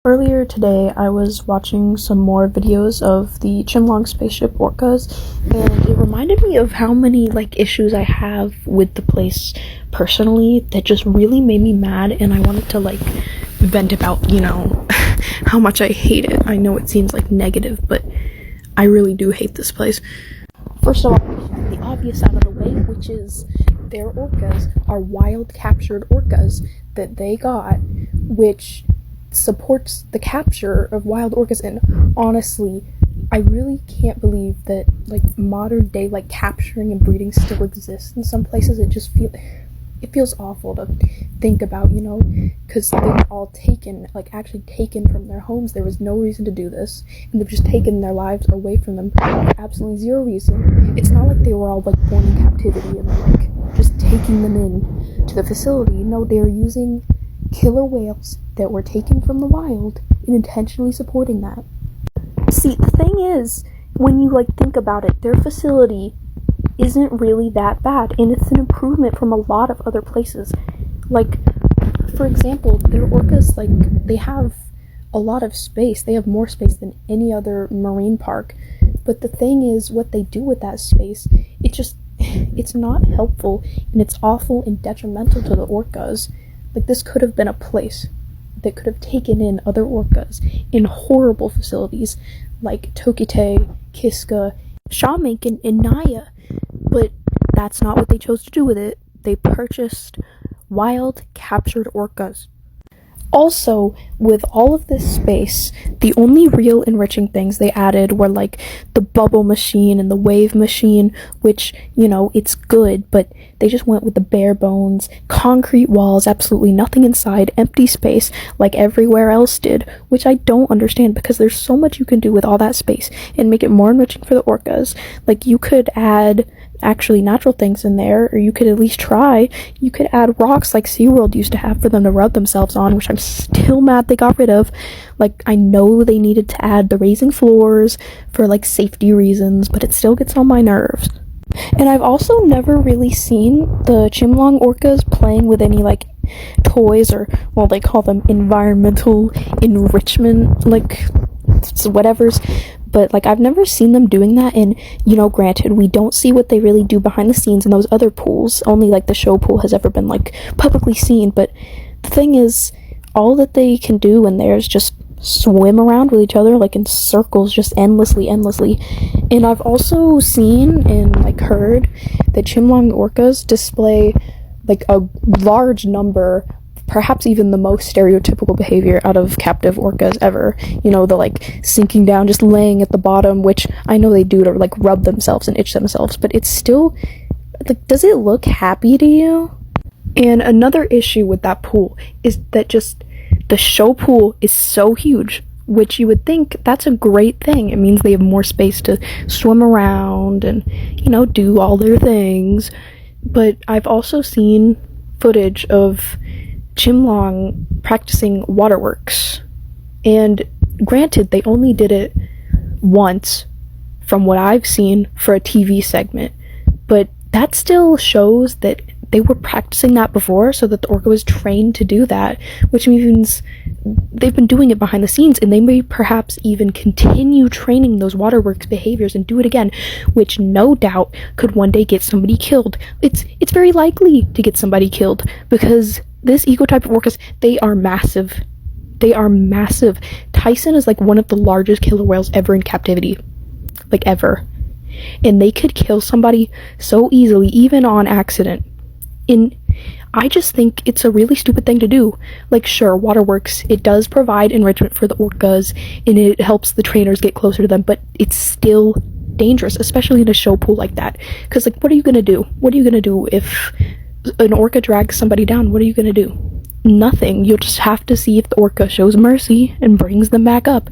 Earlier today, I was watching some more videos of the Chimelong Spaceship orcas, and it reminded me of how many, issues I have with the place personally that just really made me mad, and I wanted to, vent about, how much I hate it. I know it seems, negative, but I really do hate this place. First of all, the obvious out of the way, which is their orcas are wild captured orcas that they got, which supports the capture of wild orcas. And honestly, I really can't believe that modern day capturing and breeding still exists in some places. It feels awful to think about, because they were all taken, actually taken from their homes. There was no reason to do this, and they've just taken their lives away from them for absolutely zero reason. It's not like they were all born in captivity and just taking them in to the facility. No, they are using killer whales that were taken from the wild and intentionally supporting that. See, the thing is, when you think about it, their facility isn't really that bad, and it's an improvement from a lot of other places. For example, their orcas, they have a lot of space. They have more space than any other marine park. But the thing is, what they do with that space, it's not helpful, and it's awful and detrimental to the orcas. This could have been a place that could have taken in other orcas in horrible facilities like Tokite, Kiska, Shawmaken, and Naya. But that's not what they chose to do with it. They purchased wild captured orcas. Also, with all of this space, the only real enriching things they added were the bubble machine and the wave machine, which, it's good, but they just went with the bare bones, concrete walls, absolutely nothing inside, empty space, like everywhere else did, which I don't understand, because there's so much you can do with all that space and make it more enriching for the orcas. You could add actually natural things in there, or you could at least try. You could add rocks like SeaWorld used to have for them to rub themselves on, which I'm still mad they got rid of. I know they needed to add the raising floors for safety reasons, but it still gets on my nerves. And I've also never really seen the Chimelong orcas playing with any toys, or they call them environmental enrichment whatever's, but I've never seen them doing that. And granted, we don't see what they really do behind the scenes in those other pools. Only the show pool has ever been publicly seen. But the thing is, all that they can do in there is just swim around with each other in circles, just endlessly. And I've also seen and heard that Chimelong orcas display a large number, perhaps even the most stereotypical behavior out of captive orcas ever. The sinking down, just laying at the bottom, which I know they do to rub themselves and itch themselves, but it's still does it look happy to you? And another issue with that pool is that just the show pool is so huge, which you would think that's a great thing. It means they have more space to swim around and do all their things. But I've also seen footage of Chimelong practicing waterworks, and granted, they only did it once from what I've seen for a TV segment, but that still shows that they were practicing that before, so that the orca was trained to do that, which means they've been doing it behind the scenes, and they may perhaps even continue training those waterworks behaviors and do it again, which no doubt could one day get somebody killed. It's very likely to get somebody killed, because this ecotype of orcas, they are massive. They are massive. Tyson is one of the largest killer whales ever in captivity. Ever. And they could kill somebody so easily, even on accident. And I just think it's a really stupid thing to do. Sure, waterworks, it does provide enrichment for the orcas, and it helps the trainers get closer to them, but it's still dangerous, especially in a show pool like that. Because, what are you gonna do? What are you gonna do if an orca drags somebody down? What are you gonna do? Nothing. You'll just have to see if the orca shows mercy and brings them back up,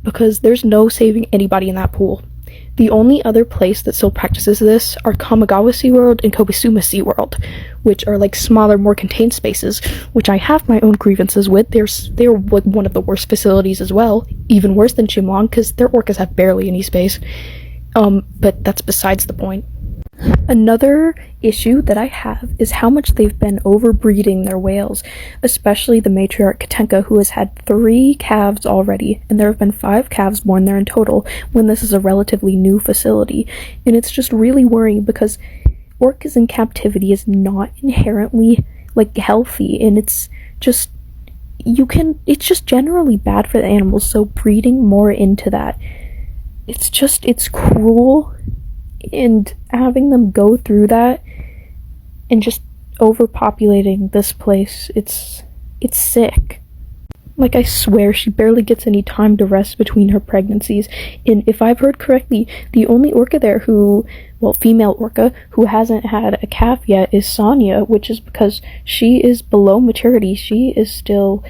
because there's no saving anybody in that pool. The only other place that still practices this are Kamigawa SeaWorld and Kobisuma SeaWorld, which are smaller, more contained spaces, which I have my own grievances with. They're one of the worst facilities as well, even worse than Chimelong, because their orcas have barely any space. But that's besides the point. Another issue that I have is how much they've been overbreeding their whales, especially the matriarch Katenka, who has had 3 calves already, and there have been 5 calves born there in total when this is a relatively new facility. And it's just really worrying because orcas in captivity is not inherently like healthy, and it's just generally bad for the animals, so breeding more into that, it's cruel, and having them go through that and just overpopulating this place, it's sick. Like, I swear she barely gets any time to rest between her pregnancies. And if I've heard correctly, the only orca there female orca, who hasn't had a calf yet is Sonia, which is because she is below maturity. She is still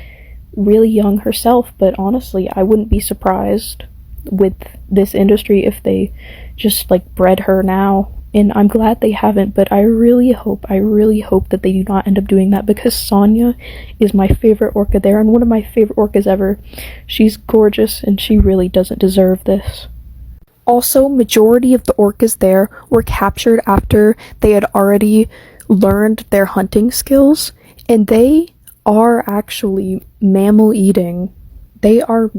really young herself, but honestly, I wouldn't be surprised with this industry if they just, like, bred her now. And I'm glad they haven't, but I really hope that they do not end up doing that, because Sonia is my favorite orca there, and one of my favorite orcas ever. She's gorgeous, and she really doesn't deserve this. Also, majority of the orcas there were captured after they had already learned their hunting skills, and they are actually mammal-eating. They are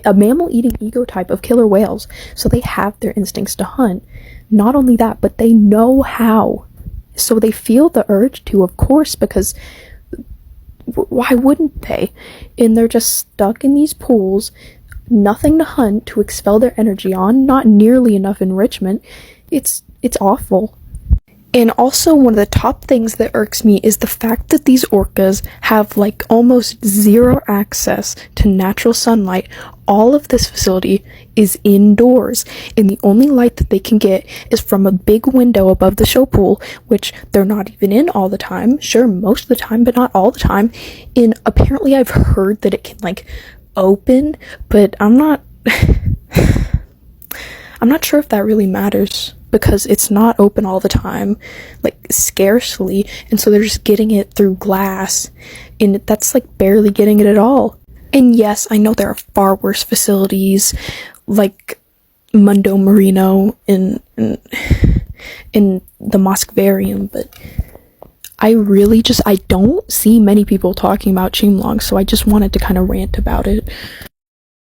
a mammal-eating ecotype of killer whales, so they have their instincts to hunt. Not only that, but they know how. So they feel the urge to, of course, because why wouldn't they? And they're just stuck in these pools, nothing to hunt to expel their energy on, not nearly enough enrichment. It's awful. And also, one of the top things that irks me is the fact that these orcas have, like, almost zero access to natural sunlight. All of this facility is indoors, and the only light that they can get is from a big window above the show pool, which they're not even in all the time. Sure, most of the time, but not all the time. And apparently I've heard that it can, like, open, but I'm not sure if that really matters, because it's not open all the time, like, scarcely, and so they're just getting it through glass, and that's, like, barely getting it at all. And yes, I know there are far worse facilities, like Mundo Marino in the Moskvarium, but I don't see many people talking about Chimelong, so I just wanted to kind of rant about it.